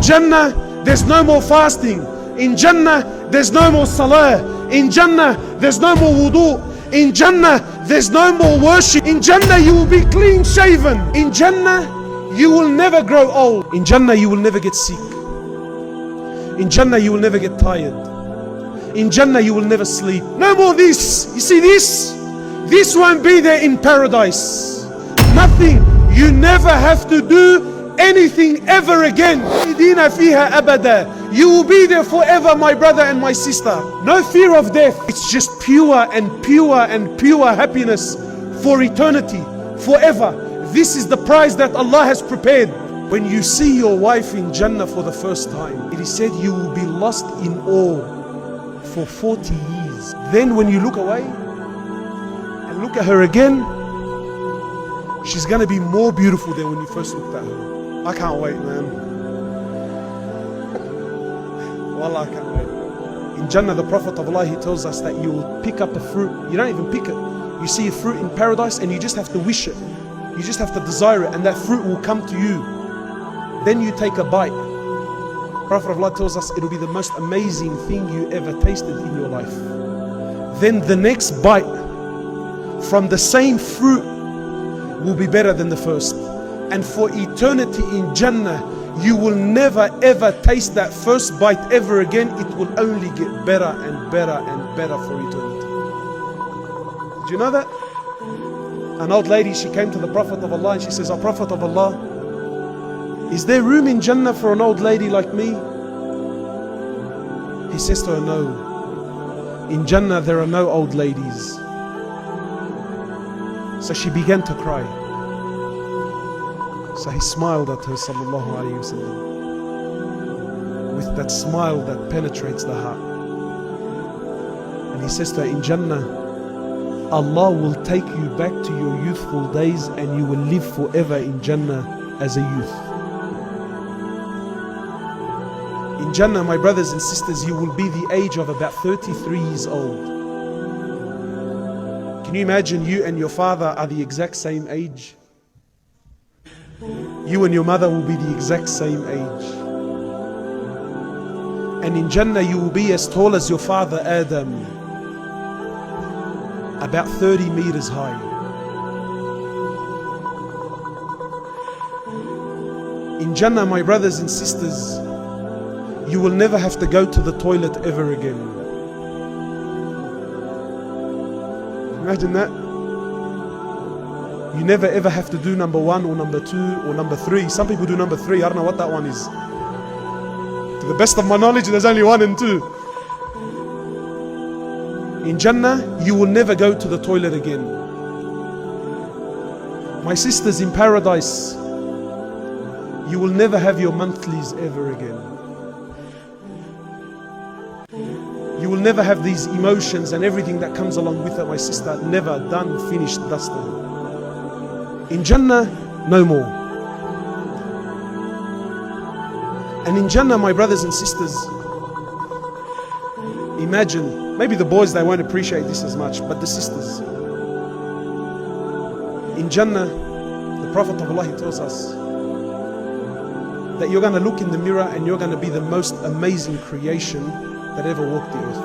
Jannah, there's no more fasting. In Jannah, there's no more salah. In Jannah, there's no more wudu. In Jannah, there's no more worship. In Jannah, you will be clean shaven. In Jannah, you will never grow old. In Jannah, you will never get sick. In Jannah, you will never get tired. In Jannah, you will never sleep. No more this. You see this? This won't be there in paradise. Nothing. You never have to do anything ever again. You will be there forever, my brother and my sister. No fear of death. It's just pure and pure and pure happiness for eternity, forever. This is the prize that Allah has prepared. When you see your wife in Jannah for the first time, it is said you will be lost in awe for 40 years. Then when you look away and look at her again, she's gonna be more beautiful than when you first looked at her. I can't wait, man. Wallah, I can't wait. In Jannah, the Prophet of Allah, he tells us that you will pick up a fruit. You don't even pick it. You see a fruit in paradise and you just have to wish it. You just have to desire it and that fruit will come to you. Then you take a bite. Prophet of Allah tells us it will be the most amazing thing you ever tasted in your life. Then the next bite from the same fruit will be better than the first. And for eternity in Jannah, you will never ever taste that first bite ever again. It will only get better and better and better for eternity. Did you know that? An old lady, she came to the Prophet of Allah and she says, "O Prophet of Allah, is there room in Jannah for an old lady like me?" He says to her, "No. In Jannah there are no old ladies." So she began to cry. So he smiled at her, sallallahu alayhi wa sallam, with that smile that penetrates the heart. And he says to her, "In Jannah, Allah will take you back to your youthful days and you will live forever in Jannah as a youth." In Jannah, my brothers and sisters, you will be the age of about 33 years old. Can you imagine you and your father are the exact same age? You and your mother will be the exact same age. And in Jannah, you will be as tall as your father Adam, about 30 meters high. In Jannah, my brothers and sisters, you will never have to go to the toilet ever again. Imagine that. You never ever have to do number 1 or number 2 or number 3. Some people do number 3. I don't know what that one is. To the best of my knowledge, there's only 1 and 2. In Jannah, you will never go to the toilet again. My sisters, in paradise, you will never have your monthlies ever again. You will never have these emotions and everything that comes along with it, my sister. Never, done, finished, dusted. In Jannah, no more. And in Jannah, my brothers and sisters, imagine, maybe the boys, they won't appreciate this as much, but the sisters. In Jannah, the Prophet of Allah, he tells us that you're going to look in the mirror and you're going to be the most amazing creation that ever walked the earth.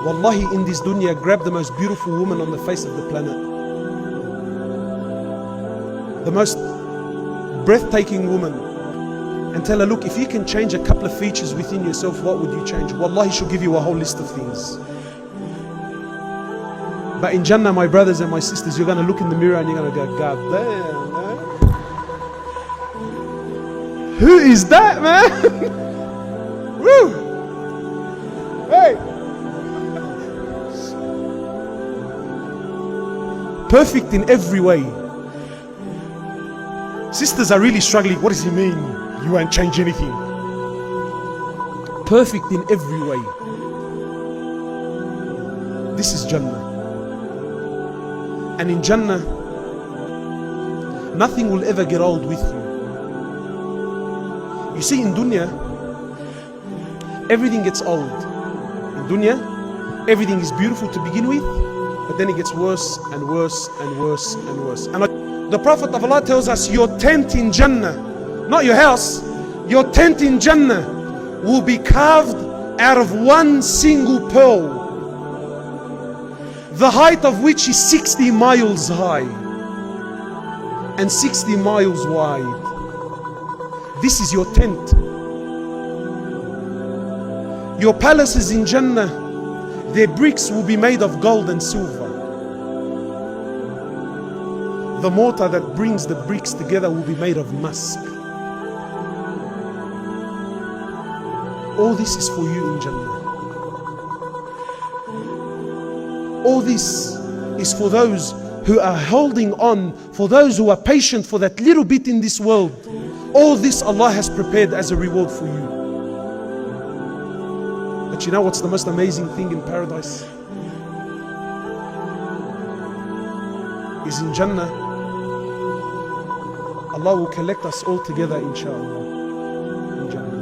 Wallahi, in this dunya, grab the most beautiful woman on the face of the planet. The most breathtaking woman. And tell her, look, if you can change a couple of features within yourself, what would you change? Wallahi, she'll give you a whole list of things. But in Jannah, my brothers and my sisters, you're going to look in the mirror and you're going to go, God damn, man. Who is that, man? Woo! Hey! Perfect in every way. Sisters are really struggling. What does he mean? You won't change anything. Perfect in every way. This is Jannah. And in Jannah, nothing will ever get old with you. You see, in dunya, everything gets old. In dunya, everything is beautiful to begin with, but then it gets worse and worse and worse and worse. And The Prophet of Allah tells us your tent in Jannah, not your house, your tent in Jannah will be carved out of one single pearl, the height of which is 60 miles high and 60 miles wide. This is your tent. Your palaces in Jannah, their bricks will be made of gold and silver. The mortar that brings the bricks together will be made of musk. All this is for you in Jannah. All this is for those who are holding on, for those who are patient for that little bit in this world. All this Allah has prepared as a reward for you. But you know what's the most amazing thing in paradise? Is in Jannah, Allah will collect us all together, inshallah, in Jannah.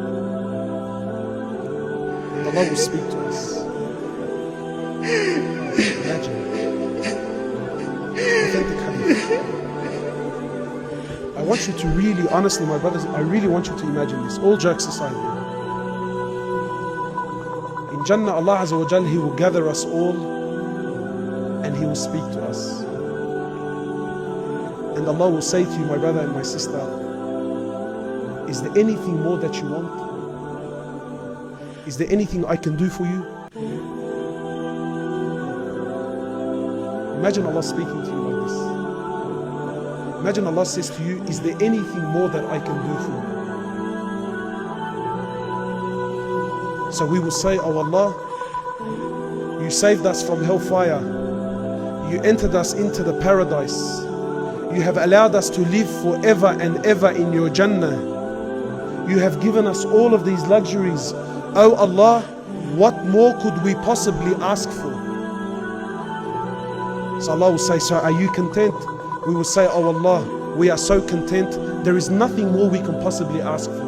And Allah will speak to us. Imagine. Authentic hadith. I want you to really, honestly, my brothers, I really want you to imagine this. All jokes aside. In Jannah, Allah Azza wa Jal, He will gather us all and He will speak to us. And Allah will say to you, my brother and my sister, is there anything more that you want? Is there anything I can do for you? Imagine Allah speaking to you like this. Imagine Allah says to you, is there anything more that I can do for you? So we will say, oh Allah, you saved us from hellfire. You entered us into the paradise. You have allowed us to live forever and ever in your Jannah. You have given us all of these luxuries. Oh Allah, what more could we possibly ask for? So Allah will say, so are you content? We will say, oh Allah, we are so content. There is nothing more we can possibly ask for.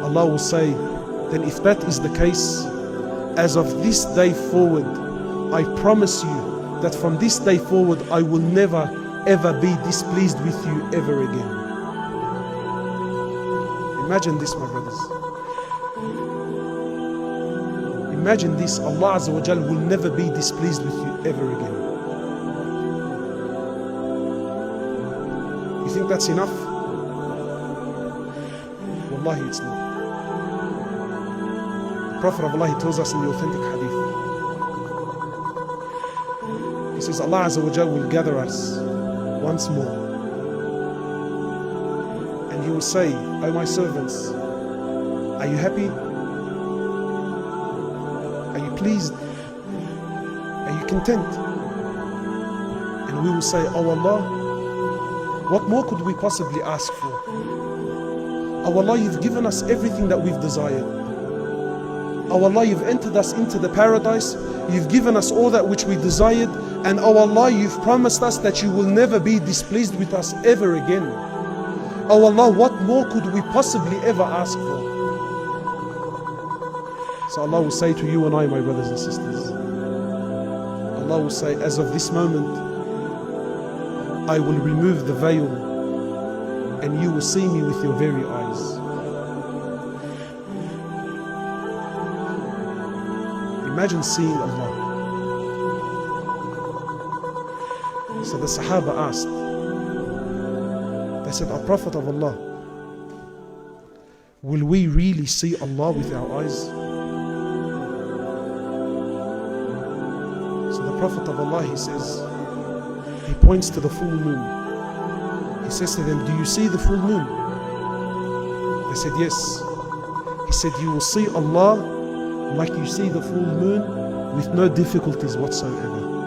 Allah will say, then if that is the case, as of this day forward, I promise you that from this day forward, I will never ever be displeased with you ever again. Imagine this, my brothers. Imagine this, Allah Azza wa Jal will never be displeased with you ever again. You think that's enough? Wallahi, it's not. The Prophet of Allah, he tells us in the authentic hadith. He says, Allah Azza wa Jal will gather us once more. And He will say, oh my servants, are you happy? Are you pleased? Are you content? And we will say, oh Allah, what more could we possibly ask for? Oh Allah, you've given us everything that we've desired. Oh Allah, you've entered us into the paradise. You've given us all that which we desired. And oh Allah, you've promised us that you will never be displeased with us ever again. Oh Allah, what more could we possibly ever ask for? So Allah will say to you and I, my brothers and sisters, Allah will say, as of this moment, I will remove the veil and you will see me with your very eyes. Imagine seeing Allah. So the Sahaba asked, they said, O Prophet of Allah, will we really see Allah with our eyes? So the Prophet of Allah, he says, he points to the full moon. He says to them, do you see the full moon? They said, yes. He said, you will see Allah like you see the full moon with no difficulties whatsoever.